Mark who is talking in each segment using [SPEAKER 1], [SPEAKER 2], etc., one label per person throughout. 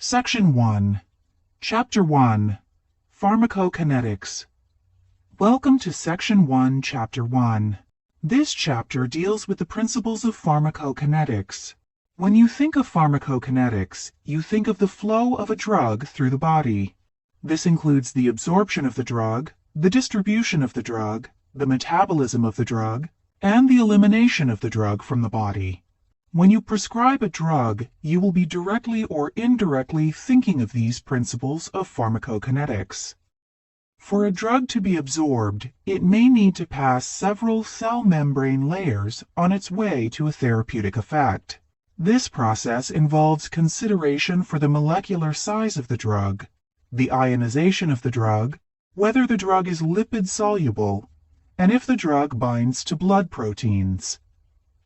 [SPEAKER 1] Section 1, Chapter 1, Pharmacokinetics. Welcome to Section 1, Chapter 1. This chapter deals with the principles of pharmacokinetics. When you think of pharmacokinetics, you think of the flow of a drug through the body. This includes the absorption of the drug, the distribution of the drug, the metabolism of the drug, and the elimination of the drug from the body. When you prescribe a drug, you will be directly or indirectly thinking of these principles of pharmacokinetics. For a drug to be absorbed, it may need to pass several cell membrane layers on its way to a therapeutic effect. This process involves consideration for the molecular size of the drug, the ionization of the drug, whether the drug is lipid-soluble, and if the drug binds to blood proteins.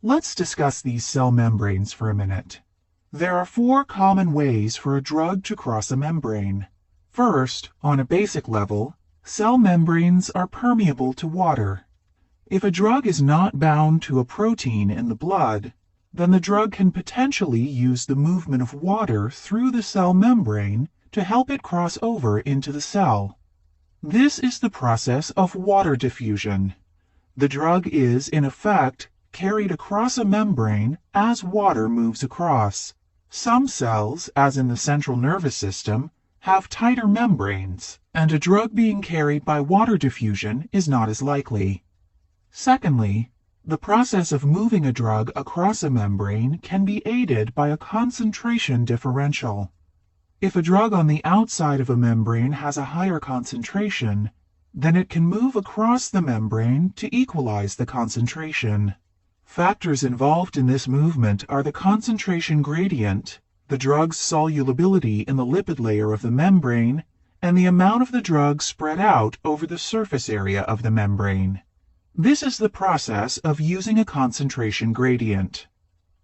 [SPEAKER 1] Let's discuss these cell membranes for a minute. There are 4 common ways for a drug to cross a membrane. First, on a basic level, cell membranes are permeable to water. If a drug is not bound to a protein in the blood, then the drug can potentially use the movement of water through the cell membrane to help it cross over into the cell. This is the process of water diffusion. The drug is, in effect, carried across a membrane as water moves across. Some cells, as in the central nervous system, have tighter membranes, and a drug being carried by water diffusion is not as likely. Secondly, the process of moving a drug across a membrane can be aided by a concentration differential. If a drug on the outside of a membrane has a higher concentration, then it can move across the membrane to equalize the concentration. Factors involved in this movement are the concentration gradient, the drug's solubility in the lipid layer of the membrane, and the amount of the drug spread out over the surface area of the membrane. This is the process of using a concentration gradient.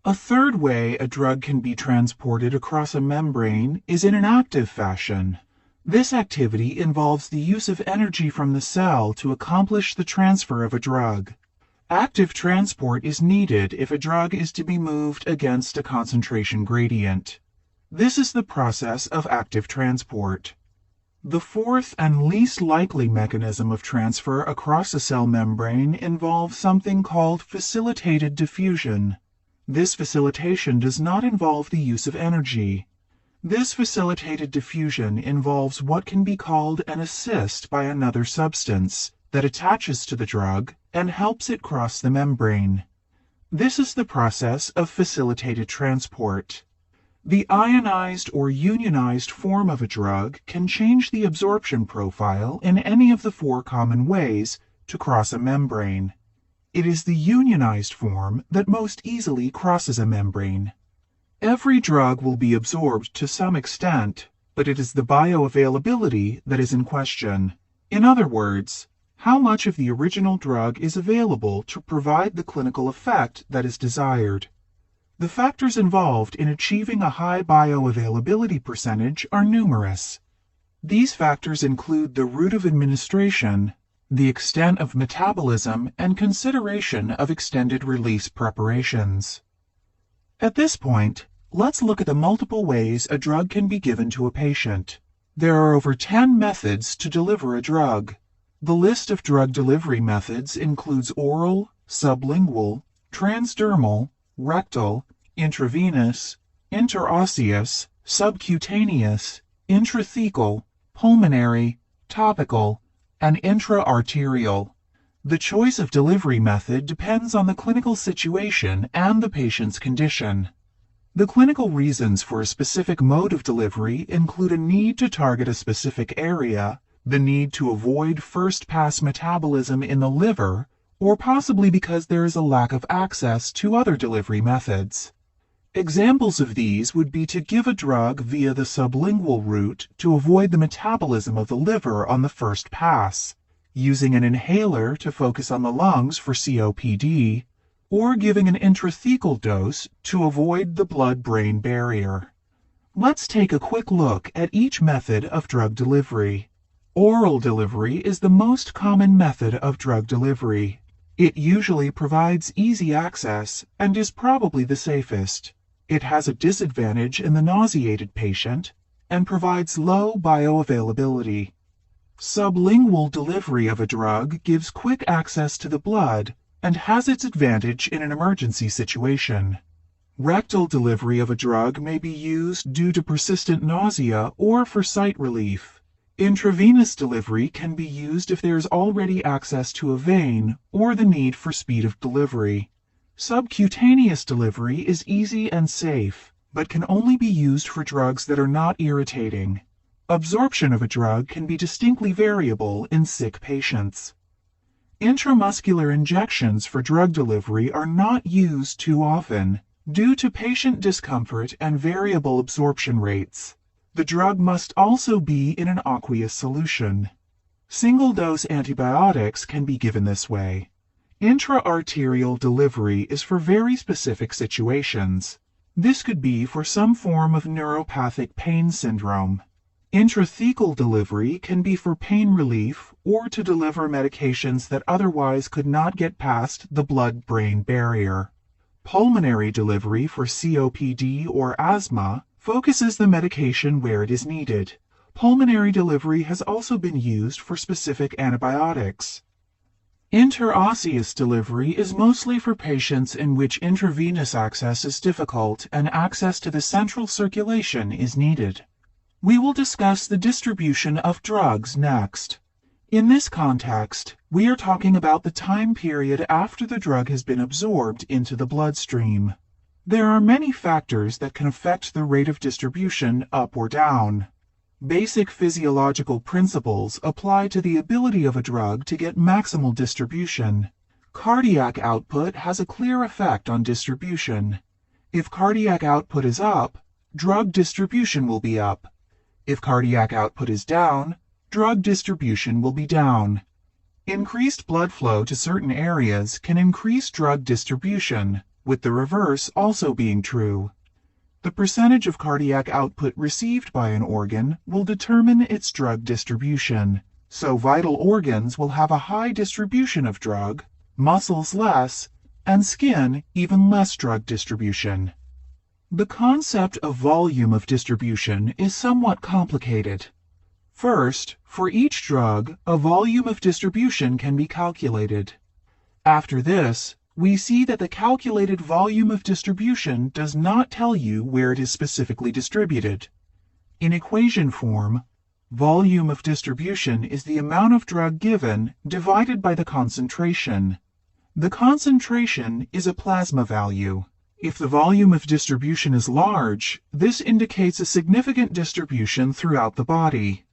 [SPEAKER 1] A third way a drug can be transported across a membrane is in an active fashion. This activity involves the use of energy from the cell to accomplish the transfer of a drug. Active transport is needed if a drug is to be moved against a concentration gradient. This is the process of active transport. The fourth and least likely mechanism of transfer across a cell membrane involves something called facilitated diffusion. This facilitation does not involve the use of energy. This facilitated diffusion involves what can be called an assist by another substance that attaches to the drug and helps it cross the membrane. This is the process of facilitated transport. The ionized or unionized form of a drug can change the absorption profile in any of the 4 common ways to cross a membrane. It is the unionized form that most easily crosses a membrane. Every drug will be absorbed to some extent, but it is the bioavailability that is in question. In other words, how much of the original drug is available to provide the clinical effect that is desired. The factors involved in achieving a high bioavailability percentage are numerous. These factors include the route of administration, the extent of metabolism, and consideration of extended-release preparations. At this point, let's look at the multiple ways a drug can be given to a patient. There are over 10 methods to deliver a drug. The list of drug delivery methods includes oral, sublingual, transdermal, rectal, intravenous, interosseous, subcutaneous, intrathecal, pulmonary, topical, and intra-arterial. The choice of delivery method depends on the clinical situation and the patient's condition. The clinical reasons for a specific mode of delivery include a need to target a specific area, the need to avoid first-pass metabolism in the liver, or possibly because there is a lack of access to other delivery methods. Examples of these would be to give a drug via the sublingual route to avoid the metabolism of the liver on the first pass, using an inhaler to focus on the lungs for COPD, or giving an intrathecal dose to avoid the blood-brain barrier. Let's take a quick look at each method of drug delivery. Oral delivery is the most common method of drug delivery. It usually provides easy access and is probably the safest. It has a disadvantage in the nauseated patient and provides low bioavailability. Sublingual delivery of a drug gives quick access to the blood and has its advantage in an emergency situation. Rectal delivery of a drug may be used due to persistent nausea or for sight relief. Intravenous delivery can be used if there is already access to a vein or the need for speed of delivery. Subcutaneous delivery is easy and safe, but can only be used for drugs that are not irritating. Absorption of a drug can be distinctly variable in sick patients. Intramuscular injections for drug delivery are not used too often due to patient discomfort and variable absorption rates. The drug must also be in an aqueous solution. Single-dose antibiotics can be given this way. Intra-arterial delivery is for very specific situations. This could be for some form of neuropathic pain syndrome. Intrathecal delivery can be for pain relief or to deliver medications that otherwise could not get past the blood-brain barrier. Pulmonary delivery for COPD or asthma focuses the medication where it is needed. Pulmonary delivery has also been used for specific antibiotics. Interosseous delivery is mostly for patients in which intravenous access is difficult and access to the central circulation is needed. We will discuss the distribution of drugs next. In this context, we are talking about the time period after the drug has been absorbed into the bloodstream. There are many factors that can affect the rate of distribution up or down. Basic physiological principles apply to the ability of a drug to get maximal distribution. Cardiac output has a clear effect on distribution. If cardiac output is up, drug distribution will be up. If cardiac output is down, drug distribution will be down. Increased blood flow to certain areas can increase drug distribution, with the reverse also being true. The percentage of cardiac output received by an organ will determine its drug distribution, so vital organs will have a high distribution of drug, muscles less, and skin even less drug distribution. The concept of volume of distribution is somewhat complicated. First, for each drug, a volume of distribution can be calculated. After this, we see that the calculated volume of distribution does not tell you where it is specifically distributed. In equation form, volume of distribution is the amount of drug given divided by the concentration. The concentration is a plasma value. If the volume of distribution is large, this indicates a significant distribution throughout the body.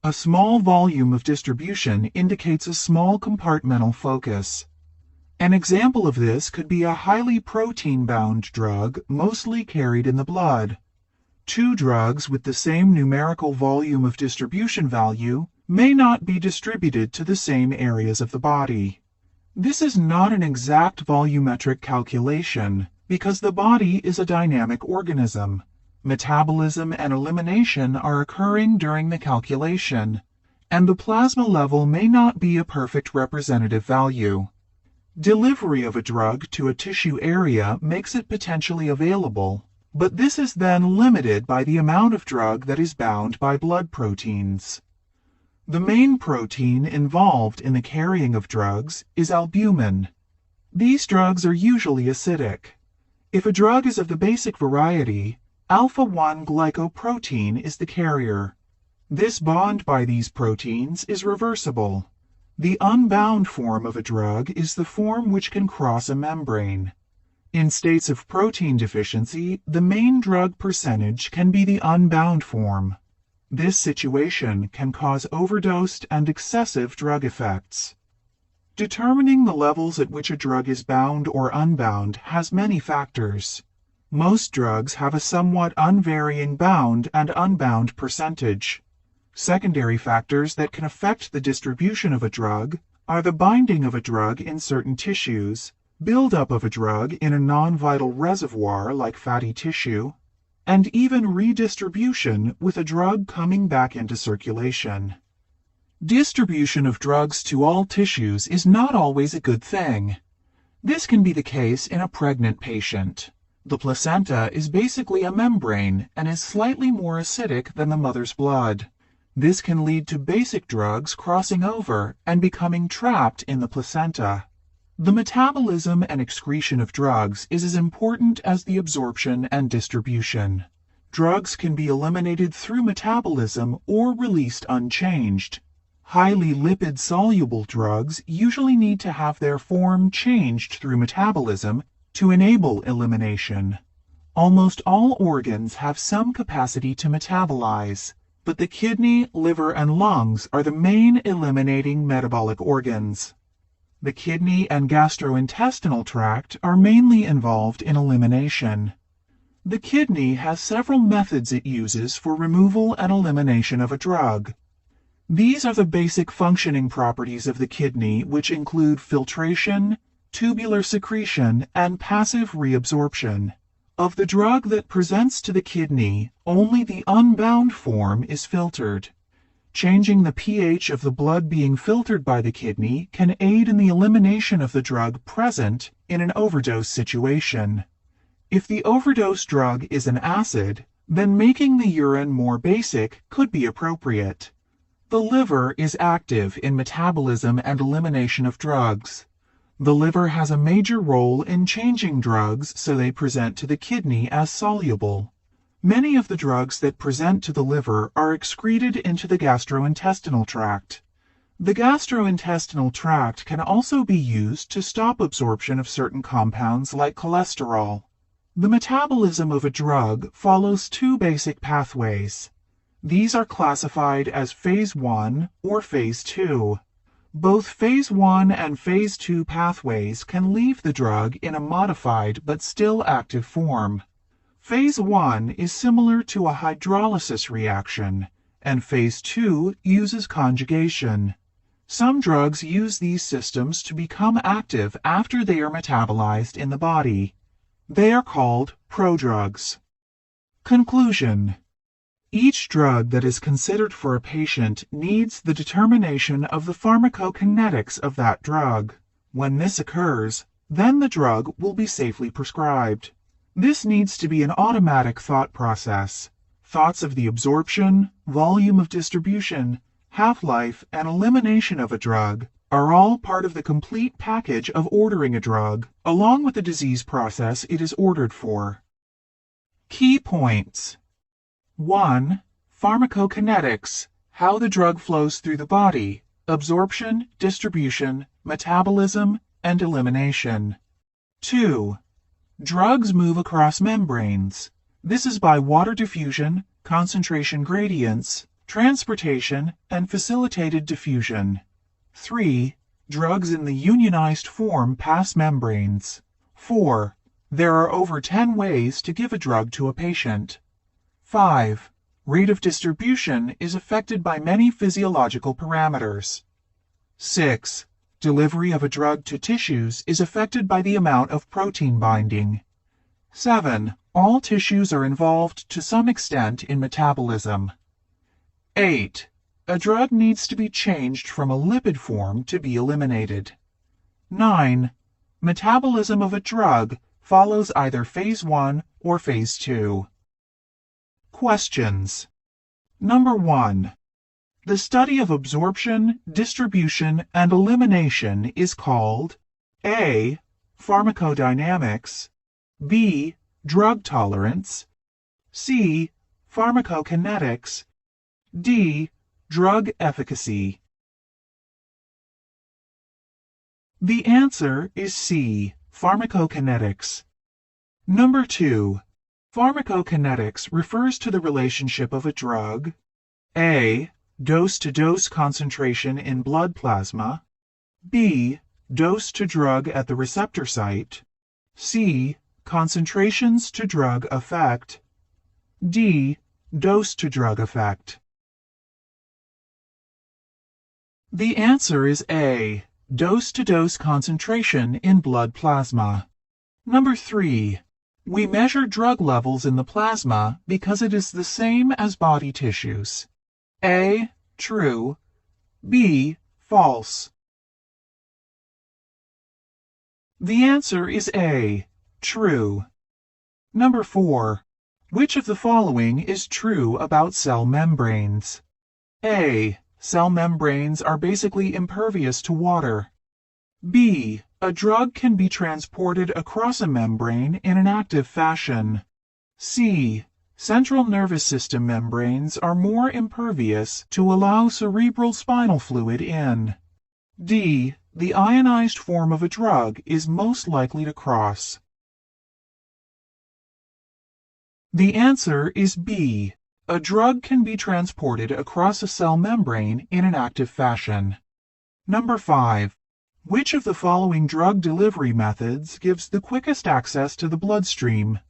[SPEAKER 1] A small volume of distribution indicates a small compartmental focus. An example of this could be a highly protein-bound drug mostly carried in the blood. Two drugs with the same numerical volume of distribution value may not be distributed to the same areas of the body. This is not an exact volumetric calculation because the body is a dynamic organism. Metabolism and elimination are occurring during the calculation, and the plasma level may not be a perfect representative value. Delivery of a drug to a tissue area makes it potentially available, but this is then limited by the amount of drug that is bound by blood proteins. The main protein involved in the carrying of drugs is albumin. These drugs are usually acidic. If a drug is of the basic variety, alpha-1 glycoprotein is the carrier. This bond by these proteins is reversible. The unbound form of a drug is the form which can cross a membrane. In states of protein deficiency, the main drug percentage can be the unbound form. This situation can cause overdosed and excessive drug effects. Determining the levels at which a drug is bound or unbound has many factors. Most drugs have a somewhat unvarying bound and unbound percentage. Secondary factors that can affect the distribution of a drug are the binding of a drug in certain tissues, buildup of a drug in a non-vital reservoir like fatty tissue, and even redistribution with a drug coming back into circulation. Distribution of drugs to all tissues is not always a good thing. This can be the case in a pregnant patient. The placenta is basically a membrane and is slightly more acidic than the mother's blood. This can lead to basic drugs crossing over and becoming trapped in the placenta. The metabolism and excretion of drugs is as important as the absorption and distribution. Drugs can be eliminated through metabolism or released unchanged. Highly lipid-soluble drugs usually need to have their form changed through metabolism to enable elimination. Almost all organs have some capacity to metabolize, but the kidney, liver, and lungs are the main eliminating metabolic organs. The kidney and gastrointestinal tract are mainly involved in elimination. The kidney has several methods it uses for removal and elimination of a drug. These are the basic functioning properties of the kidney, which include filtration, tubular secretion, and passive reabsorption. Of the drug that presents to the kidney, only the unbound form is filtered. Changing the pH of the blood being filtered by the kidney can aid in the elimination of the drug present in an overdose situation. If the overdose drug is an acid, then making the urine more basic could be appropriate. The liver is active in metabolism and elimination of drugs. The liver has a major role in changing drugs so they present to the kidney as soluble. Many of the drugs that present to the liver are excreted into the gastrointestinal tract. The gastrointestinal tract can also be used to stop absorption of certain compounds like cholesterol. The metabolism of a drug follows two basic pathways. These are classified as Phase 1 or Phase 2. Both Phase 1 and Phase 2 pathways can leave the drug in a modified but still active form. Phase 1 is similar to a hydrolysis reaction, and Phase 2 uses conjugation. Some drugs use these systems to become active after they are metabolized in the body. They are called prodrugs. Conclusion. Each drug that is considered for a patient needs the determination of the pharmacokinetics of that drug. When this occurs, then the drug will be safely prescribed. This needs to be an automatic thought process. Thoughts of the absorption, volume of distribution, half-life, and elimination of a drug are all part of the complete package of ordering a drug, along with the disease process it is ordered for. Key points. 1. Pharmacokinetics, how the drug flows through the body, absorption, distribution, metabolism, and elimination. 2. Drugs move across membranes. This is by water diffusion, concentration gradients, transportation, and facilitated diffusion. 3. Drugs in the unionized form pass membranes. 4. There are over 10 ways to give a drug to a patient. 5. Rate of distribution is affected by many physiological parameters. 6. Delivery of a drug to tissues is affected by the amount of protein binding. 7. All tissues are involved to some extent in metabolism. 8. A drug needs to be changed from a lipid form to be eliminated. 9. Metabolism of a drug follows either Phase 1 or Phase 2. Questions. Number 1. The study of absorption, distribution, and elimination is called A. Pharmacodynamics, B. Drug tolerance, C. Pharmacokinetics, D. Drug efficacy. The answer is C. Pharmacokinetics. Number 2. Pharmacokinetics refers to the relationship of a drug A. Dose-to-dose concentration in blood plasma, B. Dose to drug at the receptor site, C. Concentrations to drug effect, D. Dose to drug effect. The answer is A. Dose-to-dose concentration in blood plasma. Number 3. We measure drug levels in the plasma because it is the same as body tissues. A. True. B. False. The answer is A. True. Number 4. Which of the following is true about cell membranes? A. Cell membranes are basically impervious to water. B. A drug can be transported across a membrane in an active fashion. C. Central nervous system membranes are more impervious to allow cerebral spinal fluid in. D. The ionized form of a drug is most likely to cross. The answer is B. A drug can be transported across a cell membrane in an active fashion. Number 5. Which of the following drug delivery methods gives the quickest access to the bloodstream?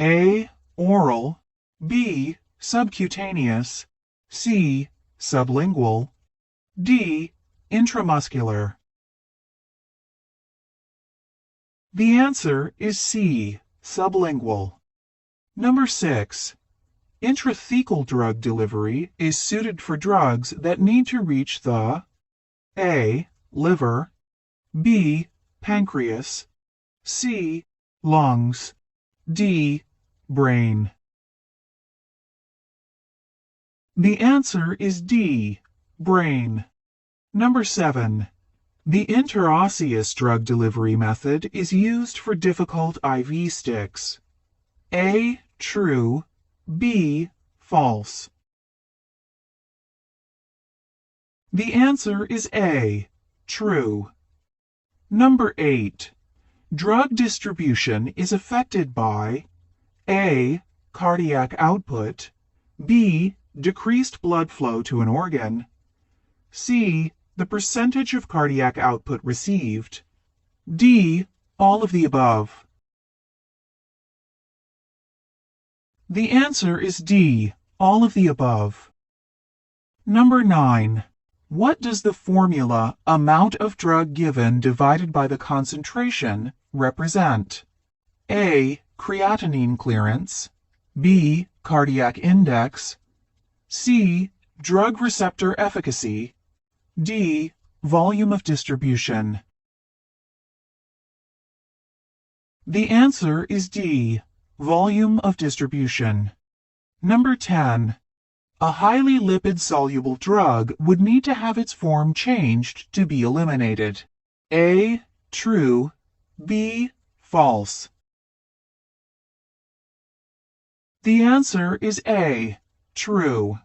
[SPEAKER 1] A. Oral. B. Subcutaneous. C. Sublingual. D. Intramuscular. The answer is C. Sublingual. Number 6. Intrathecal drug delivery is suited for drugs that need to reach the A. Liver. B. Pancreas. C. Lungs. D. Brain. The answer is D. Brain. Number 7. The interosseous drug delivery method is used for difficult IV sticks. A. True. B. False. The answer is A. True. Number 8. Drug distribution is affected by A. Cardiac output. B. Decreased blood flow to an organ. C. The percentage of cardiac output received. D. All of the above. The answer is D. All of the above. Number 9. What does the formula amount of drug given divided by the concentration represent? A. Creatinine clearance. B. Cardiac index. C. Drug receptor efficacy. D. Volume of distribution. The answer is D. Volume of distribution. Number 10. A highly lipid-soluble drug would need to have its form changed to be eliminated. A. True. B. False. The answer is A. True.